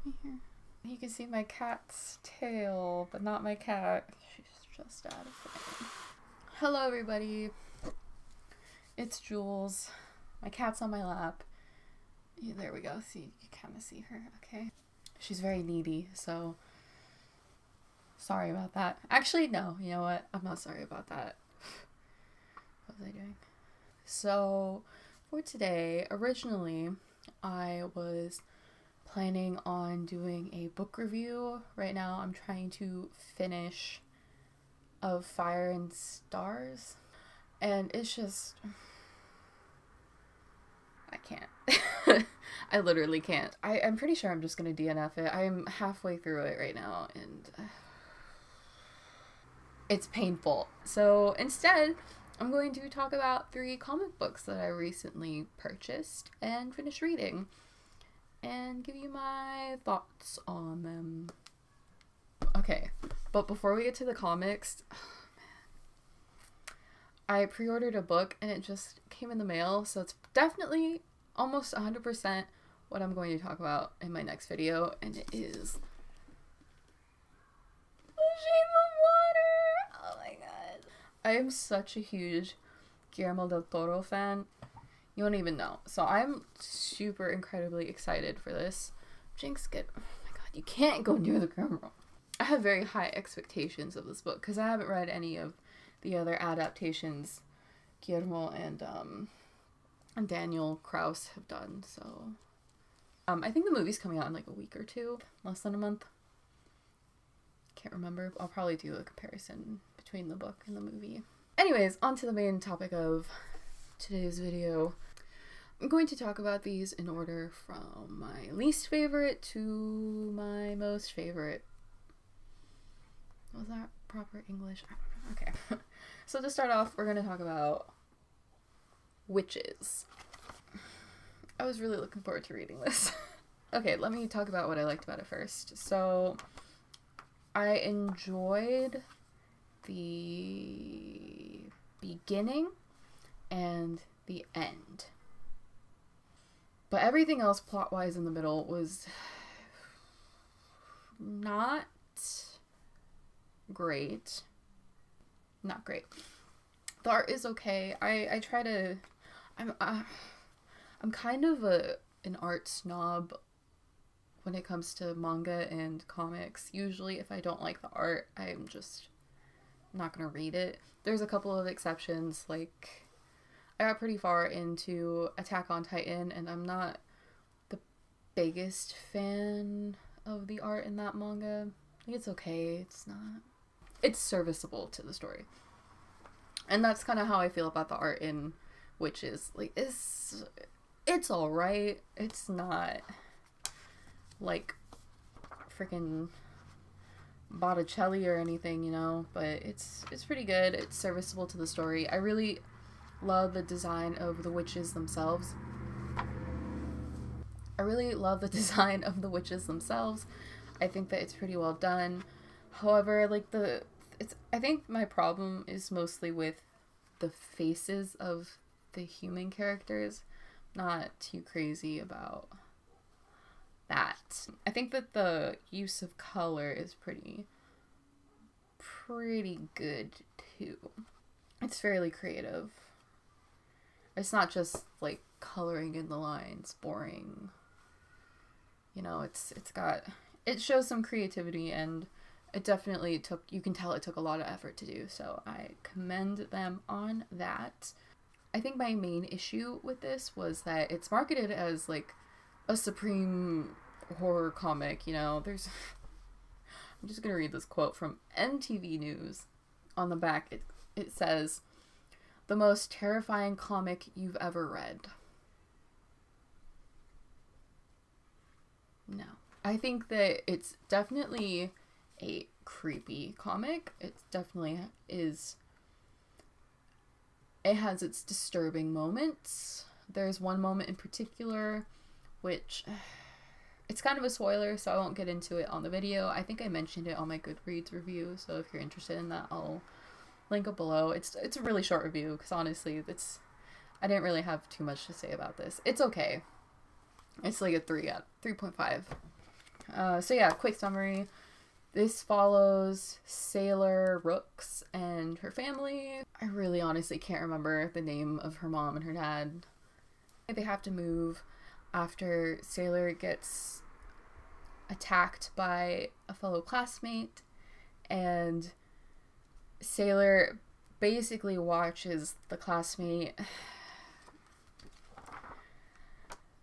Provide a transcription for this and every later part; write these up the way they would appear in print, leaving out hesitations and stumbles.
Right here. You can see my cat's tail, but not my cat. She's just out of frame. Hello, everybody. It's Jules. My cat's on my lap. Yeah, there we go. See, you kind of see her. Okay. She's very needy, so sorry about that. Actually, no. You know what? I'm not sorry about that. What was I doing? So, for today, originally, I was planning on doing a book review. Right now, I'm trying to finish Of Fire and Stars, and it's just, I can't. I literally can't. I'm pretty sure I'm just gonna DNF it. I'm halfway through it right now, and it's painful. So instead, I'm going to talk about 3 comic books that I recently purchased and finished reading, and give you my thoughts on them. Okay, but before we get to the comics, I pre-ordered a book and it just came in the mail, so it's definitely almost 100% what I'm going to talk about in my next video, and it is The Shape of Water! Oh my god. I am such a huge Guillermo del Toro fan. You won't even know. So I'm super incredibly excited for this. Jinx, oh my god, you can't go near the camera. I have very high expectations of this book because I haven't read any of the other adaptations Guillermo and Daniel Kraus have done. So I think the movie's coming out in like a week or 2, less than a month. Can't remember. I'll probably do a comparison between the book and the movie. Anyways, on to the main topic of today's video. I'm going to talk about these in order from my least favorite to my most favorite. Was that proper English? I don't know. Okay. So to start off, we're going to talk about Wytches. I was really looking forward to reading this. Okay, let me talk about what I liked about it first. So I enjoyed the beginning and the end. But everything else plot-wise in the middle was not great. Not great. The art is okay. I try to... I'm kind of an art snob when it comes to manga and comics. Usually if I don't like the art, I'm just not gonna read it. There's a couple of exceptions, like I got pretty far into Attack on Titan and I'm not the biggest fan of the art in that manga. Like, it's okay. It's serviceable to the story. And that's kind of how I feel about the art in Wytches. Like, it's alright. It's not like freaking Botticelli or anything, you know, but it's pretty good. It's serviceable to the story. I really love the design of the witches themselves. I think that it's pretty well done. However, like I think my problem is mostly with the faces of the human characters. Not too crazy about that. I think that the use of color is pretty good too. It's fairly creative. It's not just like coloring in the lines, boring. You know, it shows some creativity, and it definitely you can tell it took a lot of effort to do, so I commend them on that. I think my main issue with this was that it's marketed as like a supreme horror comic, you know. I'm just gonna read this quote from MTV News. On the back it says, "The most terrifying comic you've ever read." No. I think that it's definitely a creepy comic. It definitely is. It has its disturbing moments. There's one moment in particular which it's kind of a spoiler, so I won't get into it on the video. I think I mentioned it on my Goodreads review, so if you're interested in that, I'll link it below. It's a really short review because honestly, I didn't really have too much to say about this. It's okay. It's like a 3.5 So yeah, quick summary. This follows Sailor Rooks and her family. I really honestly can't remember the name of her mom and her dad. They have to move after Sailor gets attacked by a fellow classmate, and Sailor basically watches the classmate.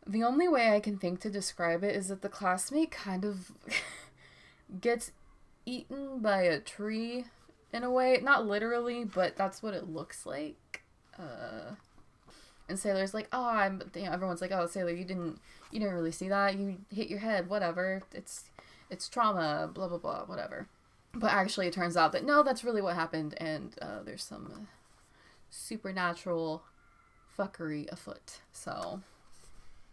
The only way I can think to describe it is that the classmate kind of gets eaten by a tree in a way. Not literally, but that's what it looks like. And Sailor's like, oh, everyone's like, oh, Sailor, you didn't really see that. You hit your head, whatever. It's trauma, blah, blah, blah, whatever. But actually it turns out that no, that's really what happened, and there's some supernatural fuckery afoot. So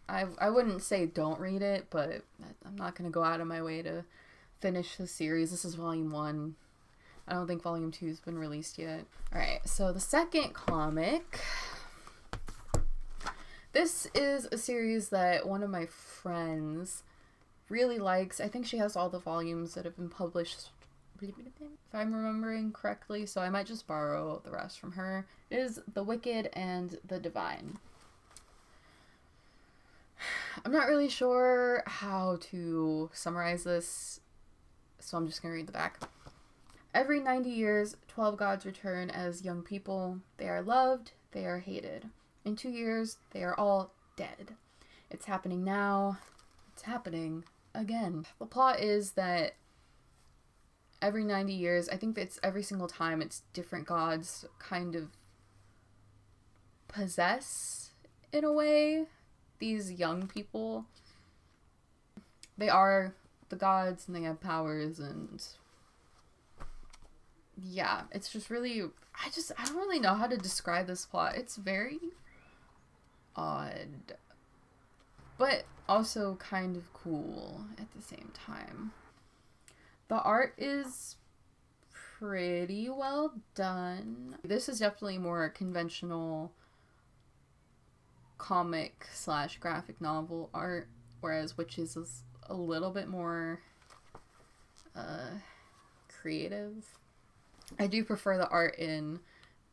I wouldn't say don't read it, but I'm not going to go out of my way to finish the series. This is volume 1. I don't think volume 2 has been released yet. Alright, so the second comic. This is a series that one of my friends really likes. I think she has all the volumes that have been published, if I'm remembering correctly, so I might just borrow the rest from her. It is The Wicked and the Divine. I'm not really sure how to summarize this, so I'm just going to read the back. Every 90 years, 12 gods return as young people. They are loved, they are hated. In 2 years, they are all dead. It's happening now. It's happening again. The plot is that every 90 years, I think it's every single time, it's different gods kind of possess, in a way, these young people. They are the gods and they have powers, and yeah, it's just really, I don't really know how to describe this plot. It's very odd, but also kind of cool at the same time. The art is pretty well done. This is definitely more conventional comic / graphic novel art, whereas Wytches is a little bit more creative. I do prefer the art in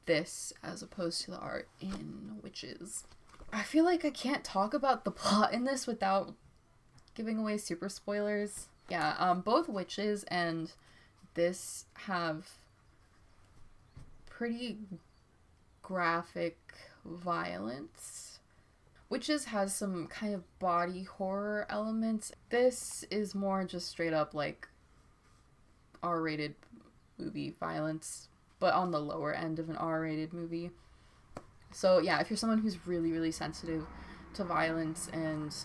this as opposed to the art in Wytches. I feel like I can't talk about the plot in this without giving away super spoilers. Yeah, both Wytches and this have pretty graphic violence. Wytches has some kind of body horror elements. This is more just straight up like R-rated movie violence, but on the lower end of an R-rated movie. So yeah, if you're someone who's really, really sensitive to violence and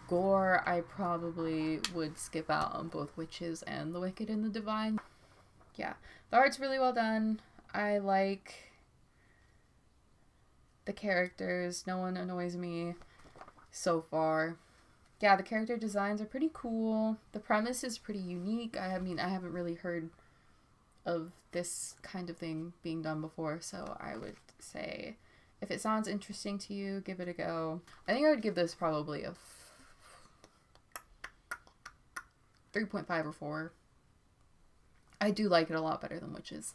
gore, I probably would skip out on both Wytches and The Wicked and the Divine. Yeah, the art's really well done. I like the characters. No one annoys me so far. Yeah, the character designs are pretty cool. The premise is pretty unique. I haven't really heard of this kind of thing being done before, so I would say if it sounds interesting to you, give it a go. I think I would give this probably a 3.5 or 4. I do like it a lot better than Wytches.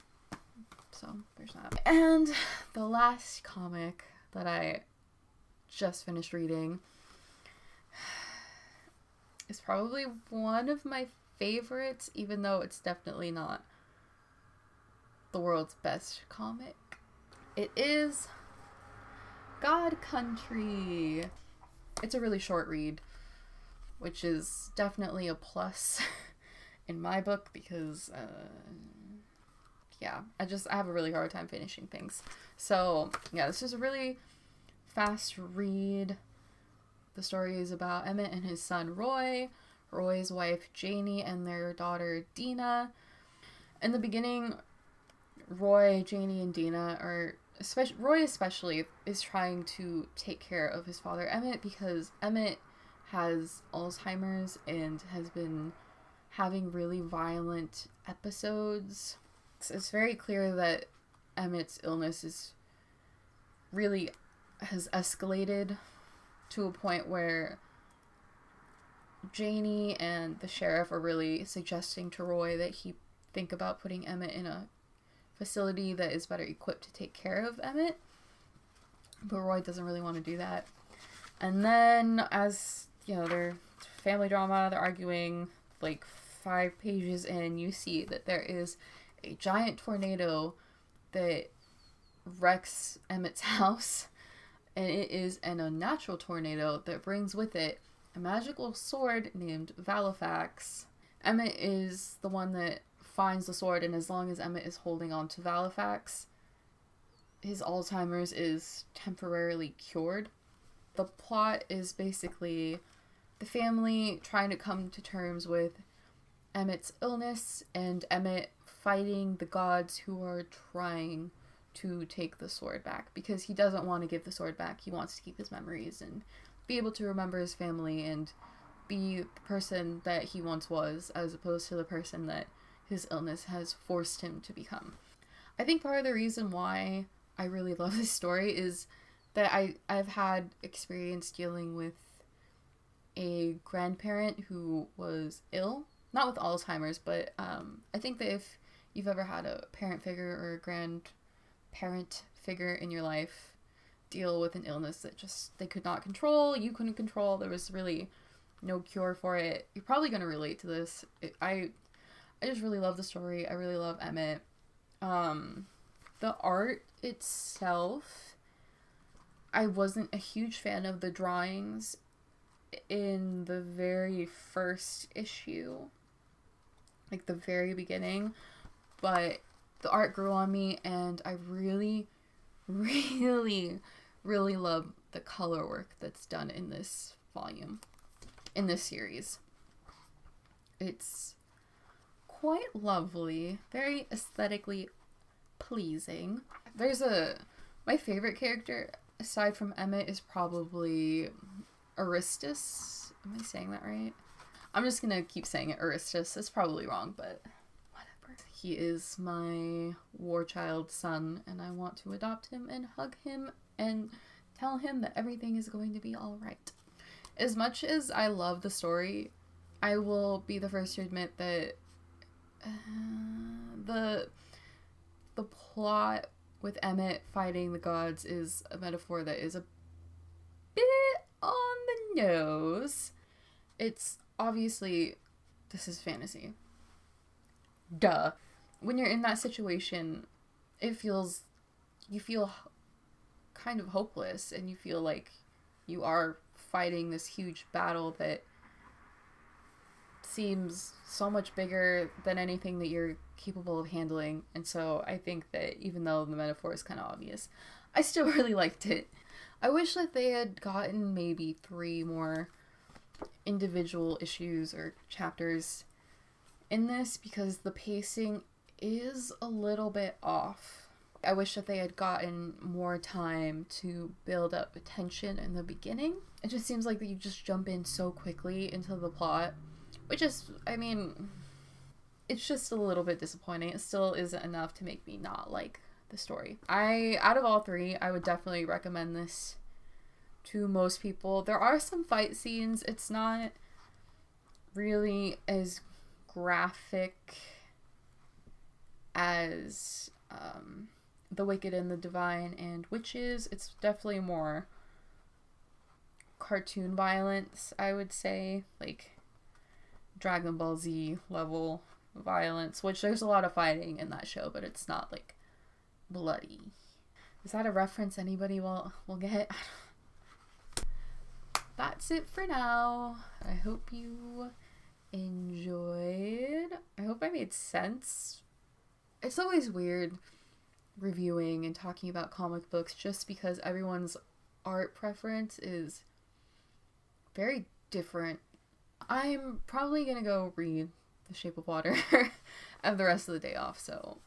So there's that. And the last comic that I just finished reading is probably one of my favorites, even though it's definitely not the world's best comic. It is God Country. It's a really short read, which is definitely a plus in my book because yeah, I have a really hard time finishing things. So yeah, this is a really fast read. The story is about Emmett and his son Roy, Roy's wife Janie, and their daughter Dina. In the beginning, Roy, Janie, and Dina are, Roy especially, is trying to take care of his father Emmett because Emmett has Alzheimer's and has been having really violent episodes. It's very clear that Emmett's illness has escalated to a point where Janie and the sheriff are really suggesting to Roy that he think about putting Emmett in a facility that is better equipped to take care of Emmett. But Roy doesn't really want to do that. And then, as, you know, their family drama, they're arguing, like 5 pages in, you see that there is a giant tornado that wrecks Emmett's house. And it is an unnatural tornado that brings with it a magical sword named Valifax. Emmett is the one that finds the sword, and as long as Emmett is holding on to Valifax, his Alzheimer's is temporarily cured. The plot is basically the family trying to come to terms with Emmett's illness and Emmett fighting the gods who are trying to take the sword back, because he doesn't want to give the sword back. He wants to keep his memories and be able to remember his family and be the person that he once was, as opposed to the person that his illness has forced him to become. I think part of the reason why I really love this story is that I've had experience dealing with a grandparent who was ill, not with Alzheimer's, but I think that if you've ever had a parent figure or a grandparent figure in your life deal with an illness that just they could not control, you couldn't control, there was really no cure for it, you're probably going to relate to this. I just really love the story. I really love Emmett. The art itself, I wasn't a huge fan of the drawings in the very first issue, like the very beginning, but the art grew on me, and I really, really, really love the color work that's done in this volume, in this series. It's quite lovely, very aesthetically pleasing. My favorite character aside from Emmett is probably Aristus. Am I saying that right? I'm just gonna keep saying it Aristus. It's probably wrong, but whatever. He is my war child son, and I want to adopt him and hug him and tell him that everything is going to be alright. As much as I love the story, I will be the first to admit that the plot with Emmett fighting the gods is a metaphor that is a bit on the nose. It's obviously, this is fantasy. Duh. When you're in that situation, you feel kind of hopeless, and you feel like you are fighting this huge battle that seems so much bigger than anything that you're capable of handling. And so I think that even though the metaphor is kind of obvious, I still really liked it. I wish that they had gotten maybe 3 more individual issues or chapters in this, because the pacing is a little bit off. I wish that they had gotten more time to build up tension in the beginning. It just seems like that you just jump in so quickly into the plot, which is, I mean, it's just a little bit disappointing. It still isn't enough to make me not like the story. Out of all 3, I would definitely recommend this to most people. There are some fight scenes. It's not really as graphic as The Wicked and the Divine and Wytches. It's definitely more cartoon violence, I would say, like Dragon Ball Z level violence, which there's a lot of fighting in that show, but it's not like bloody. Is that a reference anybody will get? That's it for now. I hope you enjoyed. I hope I made sense. It's always weird reviewing and talking about comic books just because everyone's art preference is very different. I'm probably gonna go read The Shape of Water. I have the rest of the day off, so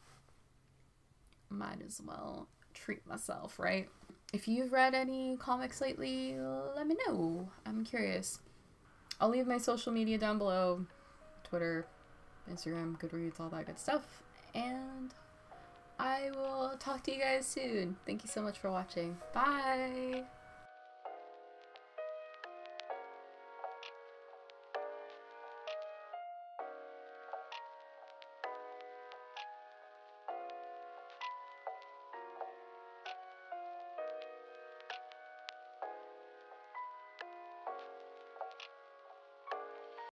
might as well treat myself, right? If you've read any comics lately, let me know. I'm curious. I'll leave my social media down below. Twitter, Instagram, Goodreads, all that good stuff. And I will talk to you guys soon. Thank you so much for watching. Bye!